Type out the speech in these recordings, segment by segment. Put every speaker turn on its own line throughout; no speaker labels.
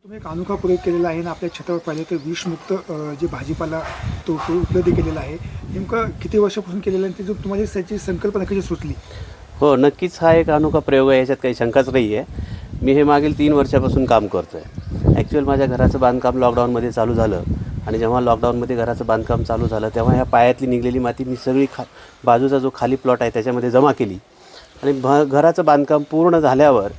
तुम्ही एक अनोखा प्रयोग केलेला आहे आणि आपल्या छतावर पाहिलं तर विषमुक्त जे भाजीपाला तो उपलब्ध केलेला आहे. नेमकं किती वर्षापासून केलेला आहे आणि त्याची तुम्हाला त्याची संकल्पना कशी सुचली?
हो, नक्कीच हा एक अनोखा प्रयोग आहे, याच्यात काही शंकाच नाही आहे. मी हे मागील 3 वर्षापासून काम करतो आहे. ॲक्च्युअल माझ्या घराचं बांधकाम लॉकडाऊनमध्ये चालू झालं आणि जेव्हा लॉकडाऊनमध्ये घराचं बांधकाम चालू झालं तेव्हा ह्या पायातली निघलेली माती मी सगळी बाजूचा जो खाली प्लॉट आहे त्याच्यामध्ये जमा केली आणि घराचं बांधकाम पूर्ण झाल्यावर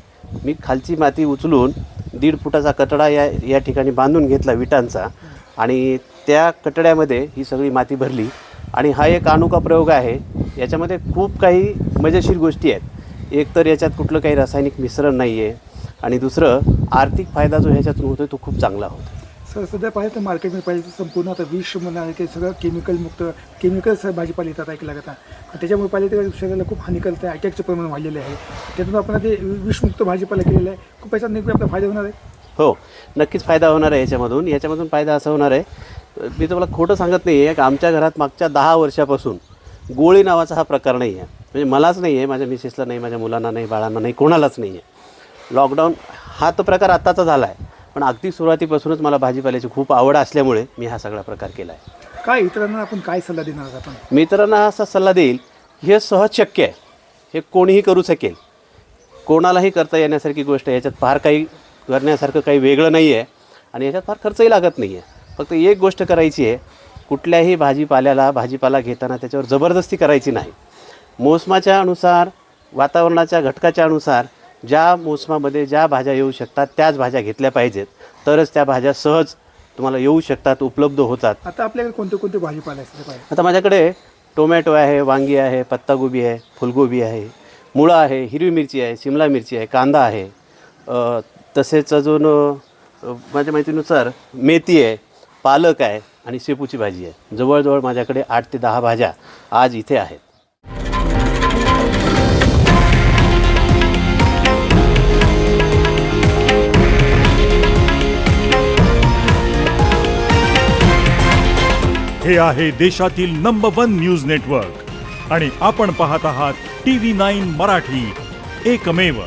मी खालची माती उचलून 1.5 फुटाचा कटडा या ठिकाणी बांधून घेतला विटांचा आणि त्या कटड्यामध्ये ही सगळी माती भरली. आणि हा एक अनोखा प्रयोग आहे. याच्यामध्ये खूप काही मजेशीर गोष्टी आहेत. एक तर याच्यात कुठलं काही रासायनिक मिश्रण नाही आहे आणि दुसरं आर्थिक फायदा जो ह्याच्यातून होतो तो खूप चांगला होतो.
सर सध्या पाहिलं तर मार्केटमध्ये पाहिजे तर संपूर्ण आता विष म्हणा ते सगळं केमिकल्स भाजीपाला येतात ऐकला जातात. त्याच्यामुळे पाहिलं तर शरीराला खूप हानिकारक आहे. अटॅकचं प्रमाण वाढलेलं आहे. त्यातून आपण ते विषमुक्त भाजीपाला केलेला आहे. खूप याच्यात नेमकं आपला फायदा होणार आहे.
हो, नक्कीच फायदा होणार आहे याच्यामधून फायदा असा होणार आहे. मी तुम्हाला खोटं सांगत नाही आहे की आमच्या घरात मागच्या 10 वर्षापासून गोळी नावाचा हा प्रकार नाही आहे. म्हणजे मलाच नाही आहे, माझ्या मिसेसला नाही, माझ्या मुलांना नाही, बाळांना नाही, कोणालाच नाही आहे. लॉकडाऊन हा तो प्रकार आत्ताचा झाला आहे, पण अगदी सुरुवातीपासूनच मला भाजीपाल्याची खूप आवड असल्यामुळे मी हा सगळा प्रकार केला आहे.
काय इतरांना आपण काय सल्ला देणार आहात आपण?
मित्रांना असा सल्ला देईल की हे सहज शक्य आहे. हे कोणीही करू शकेल, कोणालाही करता येण्यासारखी गोष्ट आहे. याच्यात फार काही करण्यासारखं काही वेगळं नाही आहे आणि याच्यात फार खर्चही लागत नाही आहे. फक्त एक गोष्ट करायची आहे, कुठल्याही भाजीपाला घेताना त्याच्यावर जबरदस्ती करायची नाही. मोसमाच्या अनुसार, वातावरणाच्या घटकाच्या अनुसार ज्या मोसमामध्ये ज्या भाज्या येऊ शकतात त्याच भाज्या घेतल्या पाहिजेत. तरच त्या भाज्या सहज तुम्हाला येऊ शकतात, उपलब्ध होतात.
आता आपल्याकडे कोणते भाजीपाला असते पाहिजे?
आता माझ्याकडे टोमॅटो आहे, वांगी आहे, पत्तागोबी आहे, फुलगोबी आहे, मुळा आहे, हिरवी मिरची आहे, शिमला मिरची आहे, कांदा आहे, तसेच अजून माझ्या माहितीनुसार मेथी आहे, पालक आहे आणि शेपूची भाजी आहे. जवळजवळ माझ्याकडे 8 ते 10 भाज्या आज इथे आहेत.
हे आहे देशातील नंबर 1 न्यूज नेटवर्क आणि आपण पाहत आहात TV9 मराठी, एकमेव.